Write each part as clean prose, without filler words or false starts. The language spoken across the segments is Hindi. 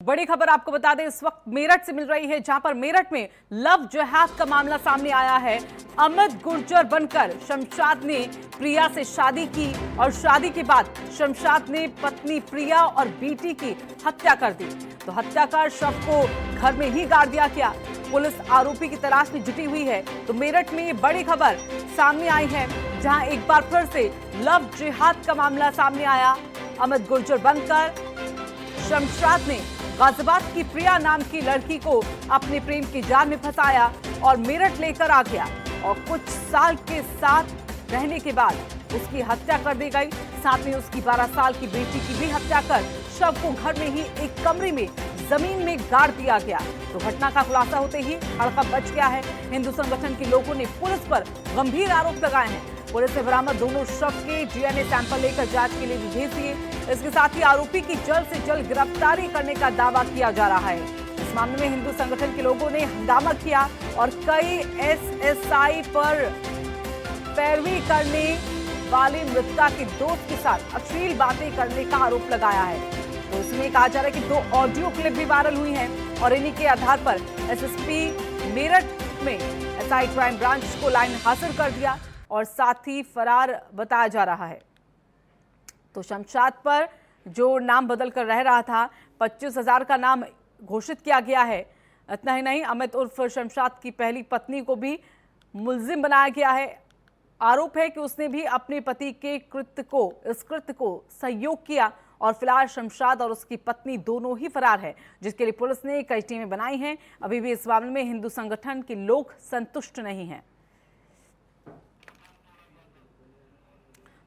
बड़ी खबर आपको बता दें, इस वक्त मेरठ से मिल रही है, जहां पर मेरठ में लव जिहाद का मामला सामने आया है। अमित गुर्जर बनकर शमशाद ने प्रिया से शादी की और शादी के बाद शमशाद ने पत्नी प्रिया और बेटी की हत्या कर दी। तो हत्या कर शव को घर में ही गाड़ दिया गया। पुलिस आरोपी की तलाश में जुटी हुई है। तो मेरठ में ये बड़ी खबर सामने आई है, जहां एक बार फिर से लव जिहाद का मामला सामने आया। अमित गुर्जर बनकर शमशाद ने गाजियाबाद की प्रिया नाम की लड़की को अपने प्रेम के जाल में फंसाया और मेरठ लेकर आ गया और कुछ साल के साथ रहने के बाद उसकी हत्या कर दी गई। साथ में उसकी 12 साल की बेटी की भी हत्या कर शव को घर में ही एक कमरे में जमीन में गाड़ दिया गया। तो घटना का खुलासा होते ही हड़कंप मच गया है। हिंदू संगठन के लोगों ने पुलिस पर गंभीर आरोप लगाए हैं। पुलिस ने बरामद दोनों शव के डीएनए सैंपल लेकर जांच के लिए भी भेज दिए। इसके साथ ही आरोपी की जल्द से जल्द गिरफ्तारी करने का दावा किया जा रहा है। इस मामले में हिंदू संगठन के लोगों ने हंगामा किया और कई एसएसआई पर पैरवी करने वाले मृतका के दोस्त के साथ अश्लील बातें करने का आरोप लगाया है। तो इसमें कहा जा रहा है कि 2 ऑडियो क्लिप भी वायरल हुई हैं और इन्हीं के आधार पर एसएसपी मेरठ में एसआई क्राइम ब्रांच को लाइन हासिल कर दिया और साथ ही फरार बताया जा रहा है। तो शमशाद पर जो नाम बदल कर रह रहा था, 25,000 का नाम घोषित किया गया है। इतना ही नहीं, अमित उर्फ शमशाद की पहली पत्नी को भी मुलजिम बनाया गया है। आरोप है कि उसने भी अपने पति के इस कृत्य को सहयोग किया और फिलहाल शमशाद और उसकी पत्नी दोनों ही फरार है, जिसके लिए पुलिस ने कई टीमें बनाई हैं। अभी भी इस मामले में हिंदू संगठन के लोग संतुष्ट नहीं हैं।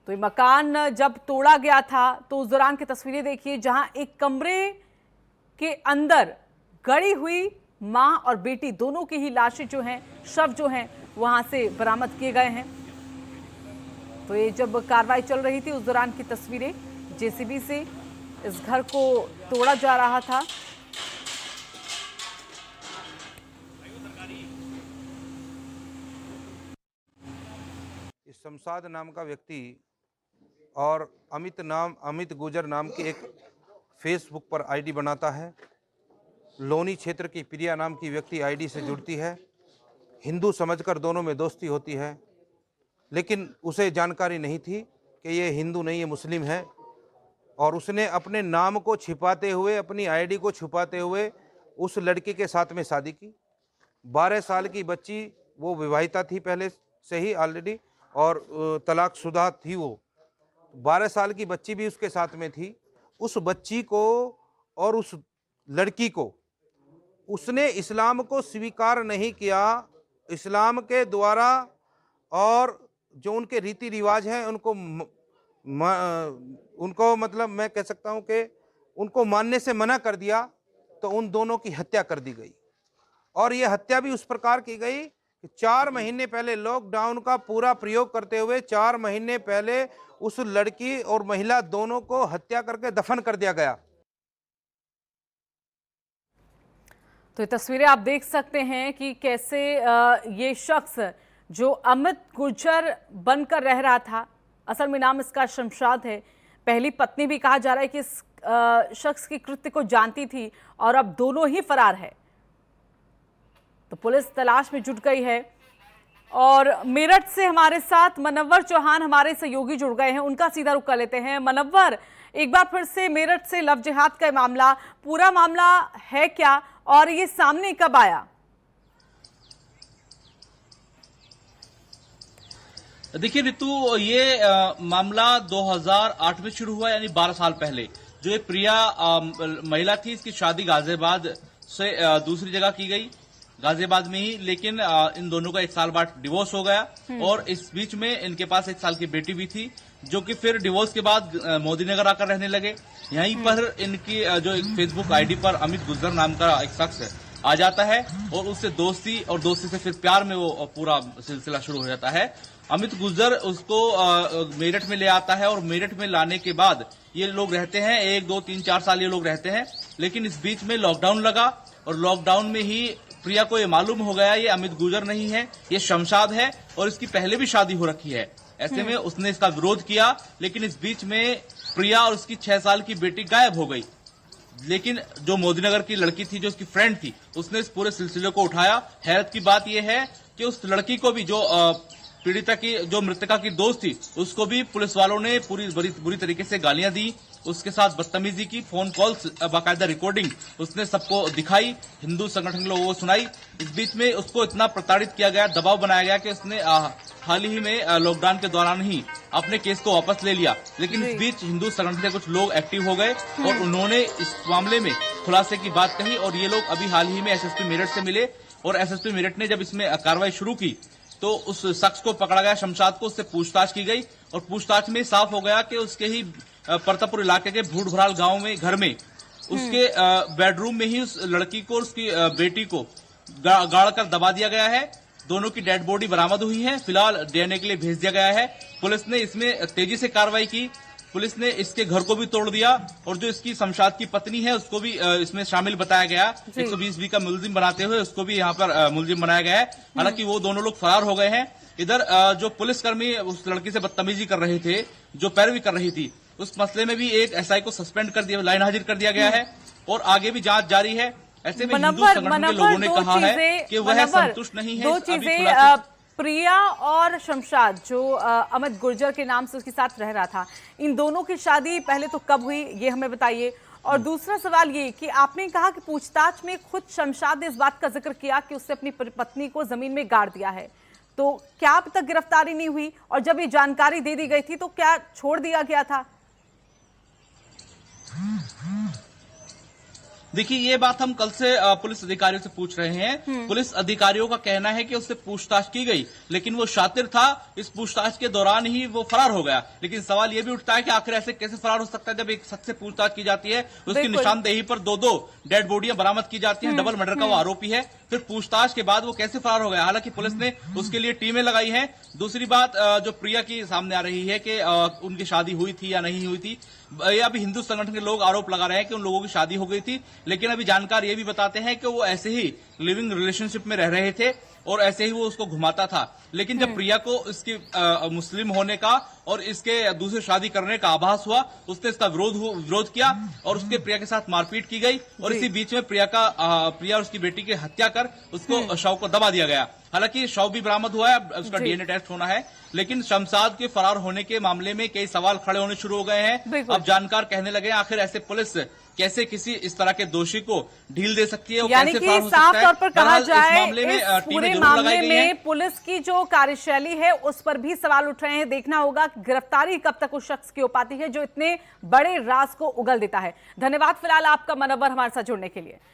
तो ये मकान जब तोड़ा गया था तो उस दौरान की तस्वीरें देखिए, जहां एक कमरे के अंदर गड़ी हुई मां और बेटी दोनों की ही लाशें जो हैं, शव जो हैं, वहां से बरामद किए गए हैं। तो ये जब कार्रवाई चल रही थी उस दौरान की तस्वीरें, जेसीबी से इस घर को तोड़ा जा रहा था। इस शमशाद नाम का व्यक्ति और अमित गुर्जर नाम की एक फेसबुक पर आईडी बनाता है। लोनी क्षेत्र की प्रिया नाम की व्यक्ति आईडी से जुड़ती है। हिंदू समझकर दोनों में दोस्ती होती है, लेकिन उसे जानकारी नहीं थी कि ये हिंदू नहीं, ये मुस्लिम है। और उसने अपने नाम को छिपाते हुए, अपनी आईडी को छुपाते हुए उस लड़की के साथ में शादी की। 12 साल की बच्ची, वो विवाहिता थी पहले से ही ऑलरेडी और तलाकशुदा थी। वो 12 साल की बच्ची भी उसके साथ में थी। उस बच्ची को और उस लड़की को उसने इस्लाम को स्वीकार नहीं किया। इस्लाम के द्वारा और जो उनके रीति रिवाज हैं उनको मतलब मैं कह सकता हूं कि उनको मानने से मना कर दिया। तो उन दोनों की हत्या कर दी गई और ये हत्या भी उस प्रकार की गई कि 4 महीने पहले लॉकडाउन का पूरा प्रयोग करते हुए 4 महीने पहले उस लड़की और महिला दोनों को हत्या करके दफन कर दिया गया। तो ये तस्वीरें आप देख सकते हैं कि कैसे ये शख्स जो अमित गुर्जर बनकर रह रहा था, असल में नाम इसका शमशाद है। पहली पत्नी भी कहा जा रहा है कि इस शख्स की कृत्य को जानती थी और अब दोनों ही फरार है। तो पुलिस तलाश में जुट गई है। और मेरठ से हमारे साथ मनव्वर चौहान हमारे सहयोगी जुड़ गए हैं, उनका सीधा रुख कर लेते हैं। मनव्वर, एक बार फिर से मेरठ से लव जिहाद का मामला, पूरा मामला है क्या और ये सामने कब आया? देखिए रितु, ये मामला 2008 में शुरू हुआ, यानी 12 साल पहले। जो ये प्रिया महिला थी, इसकी शादी गाजियाबाद से दूसरी जगह की गई, गाजियाबाद में ही। लेकिन इन दोनों का 1 साल बाद डिवोर्स हो गया और इस बीच में इनके पास 1 साल की बेटी भी थी, जो कि फिर डिवोर्स के बाद मोदी नगर आकर रहने लगे। यहीं पर इनकी जो एक फेसबुक आईडी पर अमित गुर्जर नाम का एक शख्स आ जाता है और उससे दोस्ती से फिर प्यार में वो पूरा सिलसिला शुरू हो जाता है। अमित गुर्जर उसको मेरठ में ले आता है और मेरठ में लाने के बाद ये लोग रहते हैं 1, 2, 3, 4 साल ये लोग रहते हैं। लेकिन इस बीच में लॉकडाउन लगा और लॉकडाउन में ही प्रिया को ये मालूम हो गया ये अमित गुर्जर नहीं है, ये शमशाद है और इसकी पहले भी शादी हो रखी है। ऐसे में उसने इसका विरोध किया, लेकिन इस बीच में प्रिया और उसकी 6 साल की बेटी गायब हो गई। लेकिन जो मोदीनगर की लड़की थी, जो उसकी फ्रेंड थी, उसने इस पूरे सिलसिले को उठाया। हैरत की बात यह है कि उस लड़की को भी, जो पीड़िता की, जो मृतका की दोस्त थी, उसको भी पुलिस वालों ने पूरी बुरी तरीके से गालियां दी, उसके साथ बदतमीजी की, फोन कॉल्स, बाकायदा रिकॉर्डिंग उसने सबको दिखाई, हिंदू संगठन के लोगों को सुनाई। इस बीच में उसको इतना प्रताड़ित किया गया, दबाव बनाया गया कि उसने हाल ही में लॉकडाउन के दौरान ही अपने केस को वापस ले लिया। लेकिन इस बीच हिंदू संगठन के कुछ लोग एक्टिव हो गए और उन्होंने इस मामले में खुलासे की बात कही, और ये लोग अभी हाल ही में एसएसपी मेरठ से मिले, और एसएसपी मेरठ ने जब इसमें कार्रवाई शुरू की तो उस शख्स को पकड़ा गया, शमशाद को, उससे पूछताछ की गई, और पूछताछ में साफ हो गया कि उसके ही परतापुर इलाके के भूड भराल गांव में, घर में, उसके बेडरूम में ही उस लड़की को और उसकी बेटी को गाड़ कर दबा दिया गया है। दोनों की डेड बॉडी बरामद हुई है, फिलहाल डीएनए के लिए भेज दिया गया है। पुलिस ने इसमें तेजी से कार्रवाई की, पुलिस ने इसके घर को भी तोड़ दिया, और जो इसकी शमशाद की पत्नी है उसको भी इसमें शामिल बताया गया। 120B का मुलजिम बनाते हुए उसको भी यहाँ पर मुलजिम बनाया गया है। हालांकि वो दोनों लोग फरार हो गए हैं। इधर जो पुलिसकर्मी उस लड़की से बदतमीजी कर रहे थे, जो पैरवी कर रही थी, उस मसले में भी एक एसआई को सस्पेंड कर दिया, लाइन हाजिर कर दिया गया है, और आगे भी जांच जारी है। ऐसे में हिंदू संगठन के लोगों ने कहा है कि वह संतुष्ट नहीं है। दो चीजें, प्रिया और शमशाद, जो अमित गुर्जर के नाम से उसके साथ रह रहा था, इन दोनों की शादी पहले तो कब हुई, ये हमें बताइए। और दूसरा सवाल ये कि आपने कहा कि पूछताछ में खुद शमशाद ने इस बात का जिक्र किया कि उसने अपनी पत्नी को जमीन में गाड़ दिया है, तो क्या अब तक गिरफ्तारी नहीं हुई? और जब ये जानकारी दे दी गई थी तो क्या छोड़ दिया गया था? देखिए, ये बात हम कल से पुलिस अधिकारियों से पूछ रहे हैं। पुलिस अधिकारियों का कहना है कि उससे पूछताछ की गई, लेकिन वो शातिर था, इस पूछताछ के दौरान ही वो फरार हो गया। लेकिन सवाल ये भी उठता है कि आखिर ऐसे कैसे फरार हो सकता है जब एक शख्स से पूछताछ की जाती है, उसकी निशानदेही पर दो डेड बॉडियां बरामद की जाती हैं, डबल मर्डर का वो आरोपी है, फिर पूछताछ के बाद वो कैसे फरार हो गया? हालांकि पुलिस ने उसके लिए टीमें लगाई हैं। दूसरी बात जो प्रिया की सामने आ रही है कि उनकी शादी हुई थी या नहीं हुई थी, ये अभी हिंदू संगठन के लोग आरोप लगा रहे हैं कि उन लोगों की शादी हो गई थी, लेकिन अभी जानकार ये भी बताते हैं कि वो ऐसे ही लिविंग रिलेशनशिप में रह रहे थे और ऐसे ही वो उसको घुमाता था। लेकिन जब प्रिया को इसकी मुस्लिम होने का और इसके दूसरी शादी करने का आभास हुआ, उसने इसका विरोध किया और उसके प्रिया के साथ मारपीट की गई, और इसी बीच में प्रिया और उसकी बेटी की हत्या कर उसको शव को दबा दिया गया। हालांकि शव भी बरामद हुआ है, उसका डीएनए टेस्ट होना है, लेकिन शमशाद के फरार होने के मामले में कई सवाल खड़े होने शुरू हो गए हैं। अब जानकार कहने लगे आखिर ऐसे पुलिस कैसे किसी इस तरह के दोषी को ढील दे सकती है, यानी कि साफ तौर पर कहा जाए इस पूरे मामले में पुलिस की जो कार्यशैली है उस पर भी सवाल उठ रहे हैं। देखना होगा कि गिरफ्तारी कब तक उस शख्स की हो पाती है जो इतने बड़े राज को उगल देता है। धन्यवाद फिलहाल आपका मनोवर हमारे साथ जुड़ने के लिए।